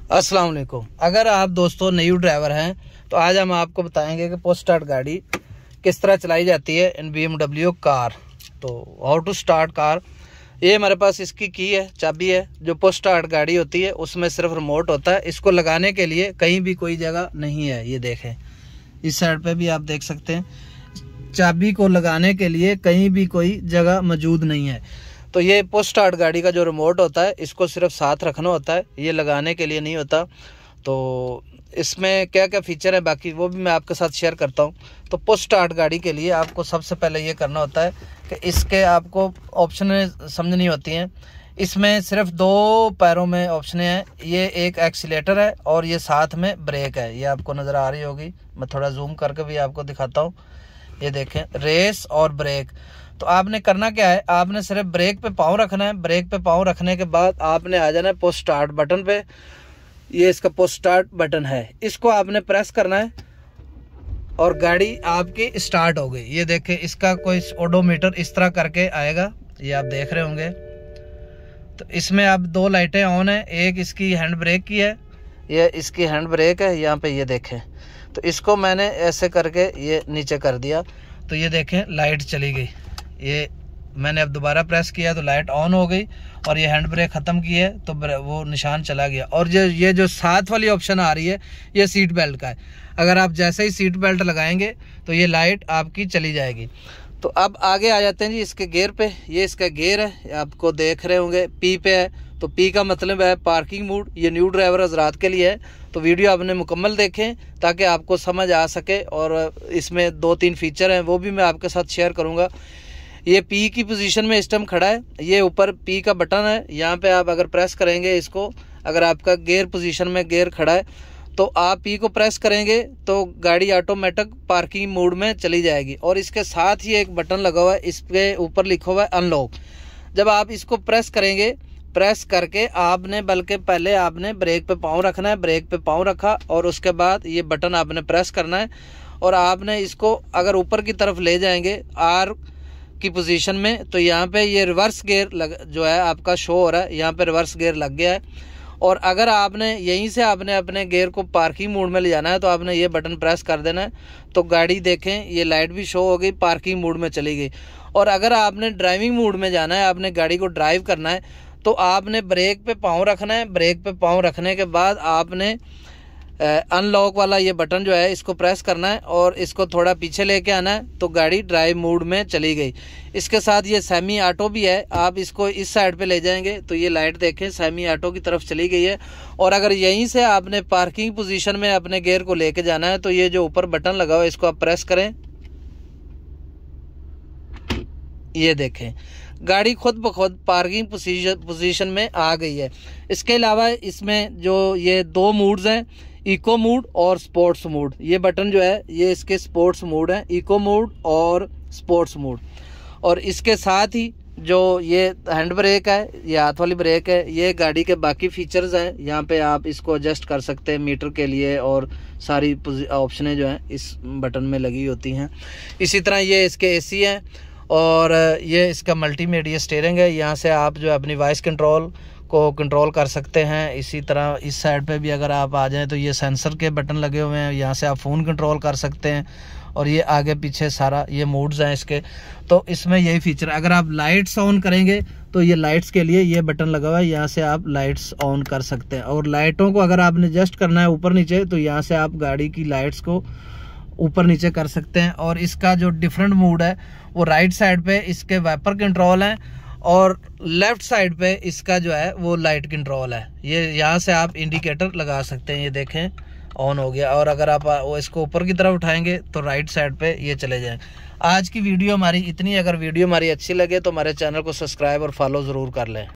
अस्सलाम वालेकुम। अगर आप दोस्तों न्यू ड्राइवर हैं तो आज हम आपको बताएंगे कि पोस्ट स्टार्ट गाड़ी किस तरह चलाई जाती है इन BMW कार। तो हाउ टू स्टार्ट कार, ये हमारे पास इसकी की है, चाबी है। जो पोस्ट स्टार्ट गाड़ी होती है उसमें सिर्फ रिमोट होता है। इसको लगाने के लिए कहीं भी कोई जगह नहीं है। ये देखें, इस साइड पे भी आप देख सकते हैं, चाबी को लगाने के लिए कहीं भी कोई जगह मौजूद नहीं है। तो ये पोस्ट स्टार्ट गाड़ी का जो रिमोट होता है इसको सिर्फ साथ रखना होता है, ये लगाने के लिए नहीं होता। तो इसमें क्या क्या फीचर है बाकी वो भी मैं आपके साथ शेयर करता हूँ। तो पोस्ट स्टार्ट गाड़ी के लिए आपको सबसे पहले ये करना होता है कि इसके आपको ऑप्शन समझनी होती हैं। इसमें सिर्फ दो पैरों में ऑप्शन हैं, ये एक एक्सीलेटर है और ये साथ में ब्रेक है। ये आपको नज़र आ रही होगी, मैं थोड़ा जूम करके भी आपको दिखाता हूँ। ये देखें, रेस और ब्रेक। तो आपने करना क्या है, आपने सिर्फ ब्रेक पे पाँव रखना है। ब्रेक पे पाँव रखने के बाद आपने आ जाना है पोस्ट स्टार्ट बटन पे। ये इसका पोस्ट स्टार्ट बटन है, इसको आपने प्रेस करना है और गाड़ी आपकी स्टार्ट हो गई। ये देखें, इसका कोई ओडोमीटर इस तरह करके आएगा, ये आप देख रहे होंगे। तो इसमें अब दो लाइटें ऑन है, एक इसकी हैंड ब्रेक की है, ये इसकी हैंड ब्रेक है यहाँ पे। ये देखें, तो इसको मैंने ऐसे करके ये नीचे कर दिया तो ये देखें लाइट चली गई। ये मैंने अब दोबारा प्रेस किया तो लाइट ऑन हो गई और ये हैंड ब्रेक ख़त्म की है तो वो निशान चला गया। और ये जो साथ वाली ऑप्शन आ रही है ये सीट बेल्ट का है। अगर आप जैसे ही सीट बेल्ट लगाएंगे तो ये लाइट आपकी चली जाएगी। तो अब आगे आ जाते हैं जी इसके गियर पे। ये इसका गियर है, आपको देख रहे होंगे, पी पे है। तो पी का मतलब है पार्किंग मोड। ये न्यू ड्राइवर हजरात के लिए है। तो वीडियो आपने मुकम्मल देखें ताकि आपको समझ आ सके। और इसमें दो तीन फीचर हैं वो भी मैं आपके साथ शेयर करूंगा। ये पी की पोजीशन में इस टाइम खड़ा है, ये ऊपर पी का बटन है, यहाँ पे आप अगर प्रेस करेंगे इसको, अगर आपका गियर पोजीशन में गियर खड़ा है तो आप पी को प्रेस करेंगे तो गाड़ी ऑटोमेटिक पार्किंग मोड में चली जाएगी। और इसके साथ ही एक बटन लगा हुआ है, इसके ऊपर लिखा हुआ है अनलॉक। जब आप इसको प्रेस करेंगे, प्रेस करके आपने बल्कि पहले आपने ब्रेक पे पाँव रखना है, ब्रेक पे पाँव रखा और उसके बाद ये बटन आपने प्रेस करना है और आपने इसको अगर ऊपर की तरफ ले जाएंगे आर की पोजीशन में तो यहाँ पे ये रिवर्स गियर जो है आपका शो हो रहा है, यहाँ पे रिवर्स गियर लग गया है। और अगर आपने यहीं से आपने अपने गियर को पार्किंग मोड में ले जाना है तो आपने ये बटन प्रेस कर देना है। तो गाड़ी देखें, ये लाइट भी शो हो गई, पार्किंग मोड में चली गई। और अगर आपने ड्राइविंग मोड में जाना है, आपने गाड़ी को ड्राइव करना है तो आपने ब्रेक पे पाँव रखना है। ब्रेक पे पाँव रखने के बाद आपने अनलॉक वाला ये बटन जो है इसको प्रेस करना है और इसको थोड़ा पीछे लेके आना है तो गाड़ी ड्राइव मोड में चली गई। इसके साथ ये सेमी ऑटो भी है, आप इसको इस साइड पे ले जाएंगे तो ये लाइट देखें सेमी ऑटो की तरफ चली गई है। और अगर यहीं से आपने पार्किंग पोजीशन में अपने गियर को लेके जाना है तो ये जो ऊपर बटन लगा हुआ है इसको आप प्रेस करें। ये देखें, गाड़ी खुद ब खुद पार्किंग पोजीशन में आ गई है। इसके अलावा इसमें जो ये दो मूड्स हैं, इको मोड और स्पोर्ट्स मोड। ये बटन जो है ये इसके स्पोर्ट्स मोड है, इको मोड और स्पोर्ट्स मोड। और इसके साथ ही जो ये हैंड ब्रेक है, ये हाथ वाली ब्रेक है, ये गाड़ी के बाकी फीचर्स हैं। यहाँ पे आप इसको एडजस्ट कर सकते हैं मीटर के लिए और सारी ऑप्शनें जो हैं इस बटन में लगी होती हैं। इसी तरह ये इसके एसी हैं और ये इसका मल्टीमीडिया स्टीयरिंग है। यहाँ से आप जो अपनी वॉइस कंट्रोल को कंट्रोल कर सकते हैं। इसी तरह इस साइड पे भी अगर आप आ जाएं तो ये सेंसर के बटन लगे हुए हैं, यहाँ से आप फ़ोन कंट्रोल कर सकते हैं। और ये आगे पीछे सारा ये मोड्स हैं इसके। तो इसमें यही फीचर, अगर आप लाइट्स ऑन करेंगे तो ये लाइट्स के लिए ये बटन लगा हुआ है, यहाँ से आप लाइट्स ऑन कर सकते हैं। और लाइटों को अगर आपने एडजस्ट करना है ऊपर नीचे तो यहाँ से आप गाड़ी की लाइट्स को ऊपर नीचे कर सकते हैं। और इसका जो डिफरेंट मोड है वो राइट साइड पे इसके वाइपर कंट्रोल है और लेफ्ट साइड पे इसका जो है वो लाइट कंट्रोल है। ये यहाँ से आप इंडिकेटर लगा सकते हैं। ये देखें ऑन हो गया। और अगर आप वो इसको ऊपर की तरफ उठाएंगे तो राइट साइड पे ये चले जाएं। आज की वीडियो हमारी इतनी। अगर वीडियो हमारी अच्छी लगे तो हमारे चैनल को सब्सक्राइब और फॉलो ज़रूर कर लें।